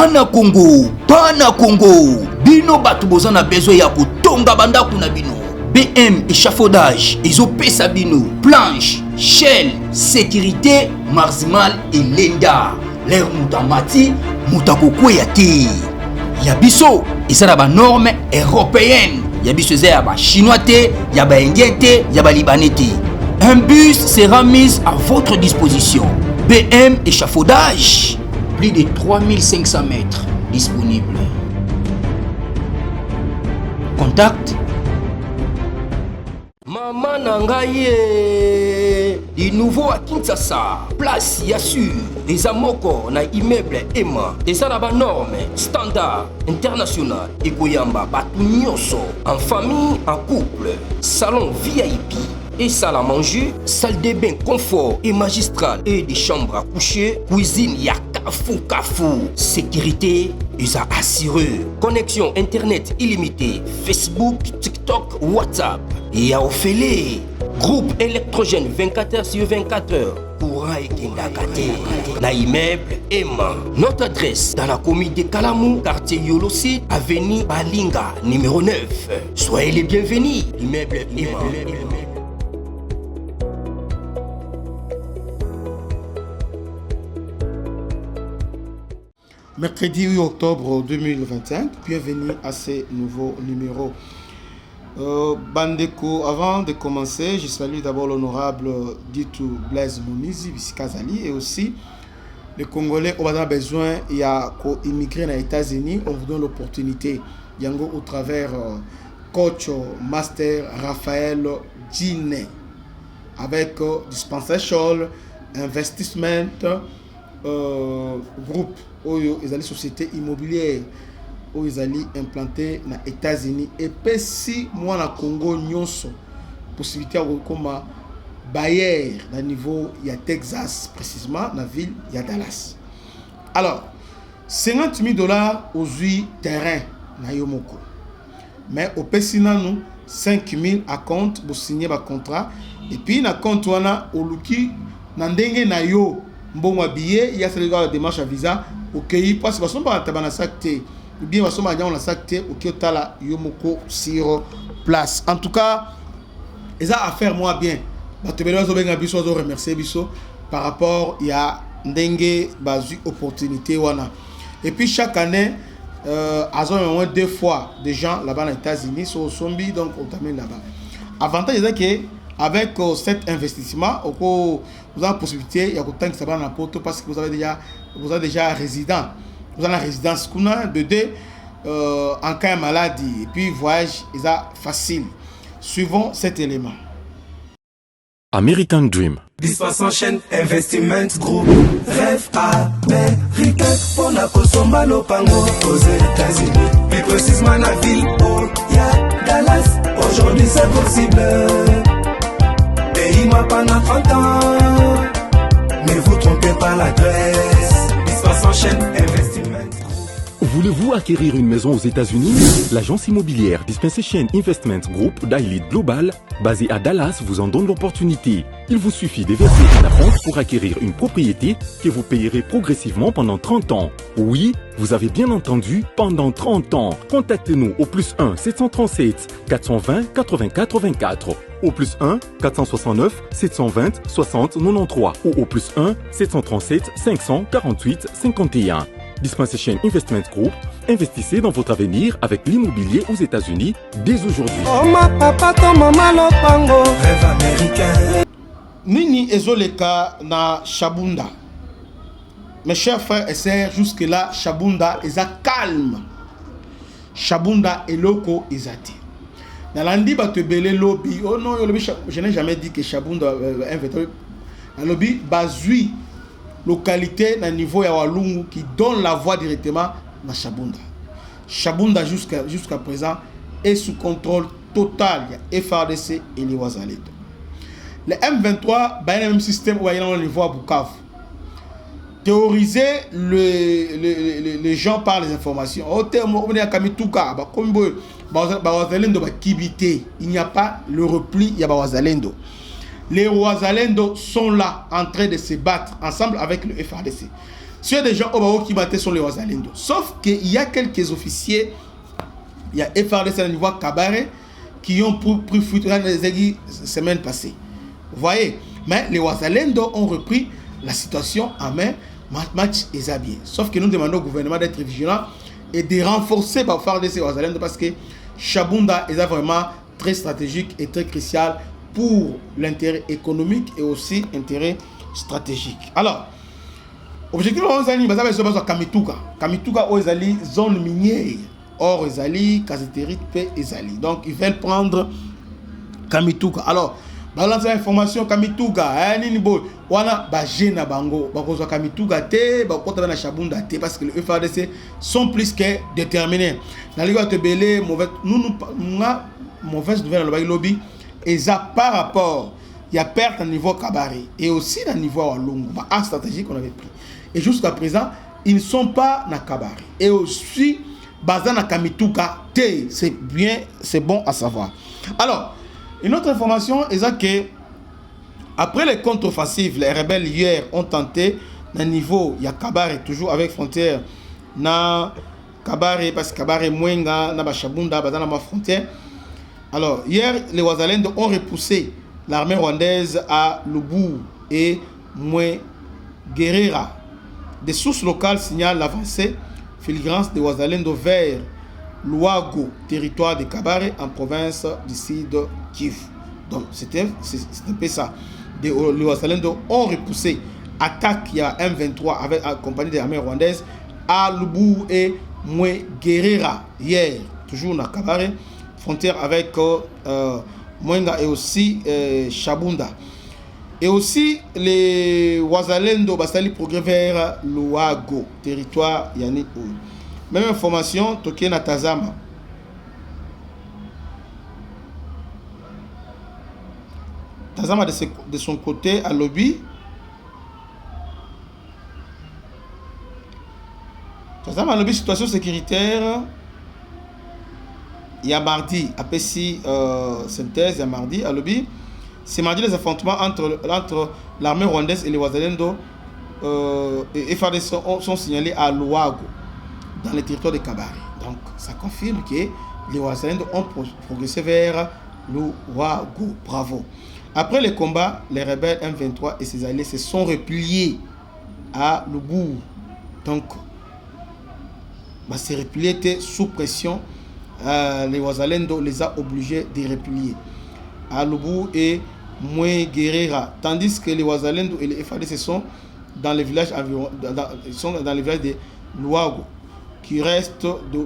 Pana Congo, bino batu bozana besoin ya kotonga bandaku na bino. BM échafaudage, ezopesa bino, planche, shell, sécurité, maximal et lenda. L'air mutamati, mutakokweya te. Yabiso, ezala ba norme européenne. Yabiso ezala ba chinois te, ya ba indien te, ya ba libanais te. Un bus sera mis à votre disposition. BM échafaudage, plus de 3500 mètres disponibles. Contact Maman Nangaye, du nouveau à Kinshasa, place Yassur, des amoko na immeuble Emma, des arabes normes, standard, international, et Koyamba, Batunyoso, en famille, en couple, salon VIP, et salle à manger, salle de bain confort et magistral, et des chambres à coucher, cuisine Kafou, sécurité, ils a assuré, connexion internet illimitée, Facebook, TikTok, WhatsApp, et à Ophélie, groupe électrogène 24h/24h, courant et Kindakate, na immeuble Emma. Notre adresse dans la commune de Kalamou, quartier Yolosi, avenue Balinga, numéro 9. Soyez les bienvenus, immeuble Emma. Mercredi 8 octobre 2025, bienvenue à ce nouveau numéro. Bandeko, avant de commencer, je salue d'abord l'honorable Ditou Blaise Monizi, Bisikazali, et aussi les Congolais on a besoin il y a immigrer aux États-Unis, on vous donne l'opportunité. Yango au travers coach master Raphaël Dine avec dispensation, investissement, groupe. Ils allaient société immobilière où ils allaient implanter dans les États-Unis et puis si moi na Congo nyonso possibilité comme bailleur dans niveau il y a Texas précisément dans la ville il y a Dallas. Alors $50,000 aux 8 terrain na Yomoko mais au pesina nous 5,000 à compte pour signer un contrat et puis na compte wana oluki na ndenge na yo mbongo billet il y a la démarche à visa OK parce que ba tabana sakte ou bien ba nya on sakte OK tala Yomoko sur place. En tout cas eza affaire moi bien ba tebelo zo benga biso zo remercier biso par rapport il y a ndenge bazu opportunité wana et puis chaque année azon au moins 2 fois des gens là-bas aux États-Unis sur Sombi donc on t'amène là-bas. Avantage c'est que avec cet investissement vous avez la possibilité il y a autant que ça va dans la porte parce que vous avez déjà résident. Vous avez la résidence de deux en cas de maladie et puis voyage est facile. Suivons cet élément. American Dream. Dispensation chaîne Investment Group. Rêve américain pour la Kosomba Lopango aux États-Unis. Plus précisément la ville où il y a Dallas. Aujourd'hui c'est possible. Pays moi pendant 30 ans. Ne vous trompez pas l'adresse. Dispensation chaîne Investment. Voulez-vous acquérir une maison aux États-Unis? L'agence immobilière Dispensation Investment Group d'Elite Global, basée à Dallas, vous en donne l'opportunité. Il vous suffit de verser une avance pour acquérir une propriété que vous payerez progressivement pendant 30 ans. Oui, vous avez bien entendu, pendant 30 ans. Contactez-nous au +1 737 420 84 24, au +1 469 720 60 93 ou au +1 737 548 51. Dispensation Investment Group, investissez dans votre avenir avec l'immobilier aux États-Unis dès aujourd'hui. Oh ma papa, ton maman Lopango. Rêve américain. Nini ezoleka na Shabunda. Mes chers frères et sœurs, jusque-là, Shabunda est calme. Shabunda est loco isati. Dans l'andi batebele lobby. Oh non, je n'ai jamais dit que Shabunda invité. Le lobby bazui localité na niveau ya Walungu qui donne la voie directement na Shabunda. Shabunda jusqu'à présent est sous contrôle total ya FARDC et les Wazalendo. Le M23 ba le même système où il y a au niveau à Bukavu. Théoriser les gens par les informations. Au terme on est à Kamituka ba kombo ba Wazalendo ba kibité. Il n'y a pas le repli ya ba Wazalendo. les Wazalendo sont là en train de se battre ensemble avec le FARDC. Ceux des gens qui battent sont les Wazalendo. Sauf qu'il y a quelques officiers, il y a FARDC à niveau Kabare, qui ont pris fuite dans les semaines passées. Vous voyez? Mais les Wazalendo ont repris la situation en main. Match est bien. Sauf que nous demandons au gouvernement d'être vigilant et de renforcer par FARDC Wazalendo parce que Chabunda est vraiment très stratégique et très crucial pour l'intérêt économique et aussi l'intérêt stratégique. Alors, objectif de Kamituga. Kamituga est une zone minière. Or, Ezali, Kazeterit, Ezali. Donc, ils veulent prendre Kamituga. Alors, balance l'information Kamituga. Wana bajena bango. Bakozo Kamituga te, bakota na Chabunda te parce que les FARDC sont plus que déterminés. Na liga te belé mauvaise nouvelle dans le lobby. Et ça par rapport, il y a perte à niveau Kabare et aussi à niveau Walungu, à stratégie qu'on avait pris. Et jusqu'à présent, ils ne sont pas dans Kabare. Et aussi, basé dans Kamituga, c'est bien, c'est bon à savoir. Alors, une autre information est que après les contre-offensives, les rebelles hier ont tenté, à niveau, il y a Kabare, toujours avec frontière, na Kabare, parce que Kabare, Mwenga, na Chabunda, basé dans ma frontière. Alors, hier, les Wazalendo ont repoussé l'armée rwandaise à Lubu et Mwengerera. Des sources locales signalent l'avancée filigrane des Wazalendo vers Luago, territoire de Kabare, en province du Sud Kivu. Donc, c'est un peu ça. Les Wazalendo ont repoussé attaque il y a M23 avec accompagné de l'armée rwandaise à Lubu et Mwengerera hier, toujours dans Kabare, frontière avec Mwenga et aussi Chabunda. Et aussi les Wazalendo basali progrès vers Luago, territoire yani. Même information, Toké na Tazama. Tazama de son côté à lobby. Tazama à lobby situation sécuritaire. Il y a mardi, après si synthèse, il y a mardi à lobby. C'est mardi les affrontements entre l'armée rwandaise et les Wazalendo et FARDC sont signalés à Luago, dans le territoire de Kabare. Donc ça confirme que les Wazalendo ont progressé vers Luago. Bravo. Après les combats, les rebelles M23 et ses alliés se sont repliés à Lubu. Donc, ces repliés étaient sous pression. Les Wazalendo les a obligés de replier à Lubu et Mwengerera, tandis que les Wazalendo et les FARDC sont dans les villages de Luago, qui reste de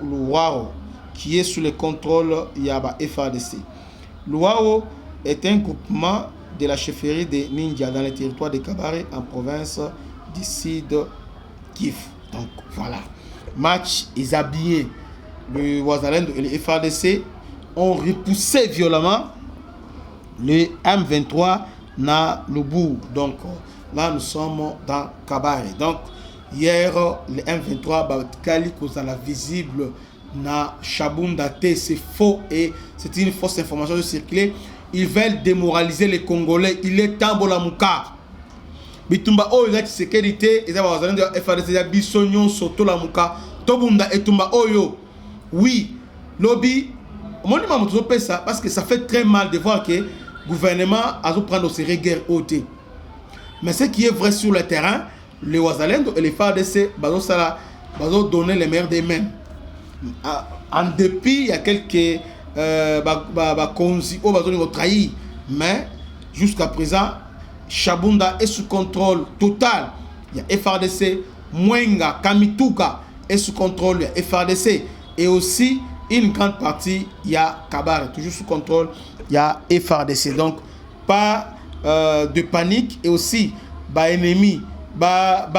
Luaro, qui est sous le contrôle Yaba FARDC. Luaro est un groupement de la chefferie de Ninja dans le territoire de Kabare en province du Sud Kivu. Donc voilà, match est habillé. Les Wazalendo et les FARDC ont repoussé violemment le M23 na Lubu. Donc là nous sommes dans Kabare. Donc hier le M23 Batkali cause la visible na Chabunda T, c'est faux et c'est une fausse information de circuler. Ils veulent démoraliser les Congolais. Il est temps pour la mouka. Bitumba oh la sécurité et ça va Wazalendo FARDC ya bisonyon soto la mouka. Tobunda etumba oyo. Oui, lobby, on m'a dit ça parce que ça fait très mal de voir que le gouvernement a pris ses guerre haute. Mais ce qui est vrai sur le terrain, les Wazalendo et les FARDC vont donner les meilleurs des mêmes. En dépit, il y a quelques trahis, mais jusqu'à présent, Chabunda est sous contrôle total. Il y a FARDC, Mwenga, Kamituga est sous contrôle, il y a FARDC. Et aussi, une grande partie, il y a Kabare, toujours sous contrôle, il y a FARDC. Donc, pas de panique. Et aussi, ennemi, pas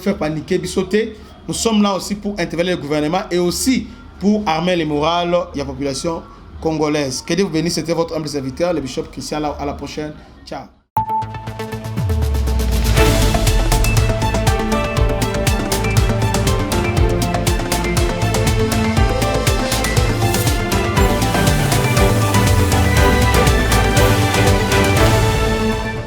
faire paniquer, sauter. Nous sommes là aussi pour intervenir le gouvernement et aussi pour armer les morales de la population congolaise. Que Dieu vous bénisse, c'était votre humble serviteur, le bishop Christian. À la prochaine. Ciao.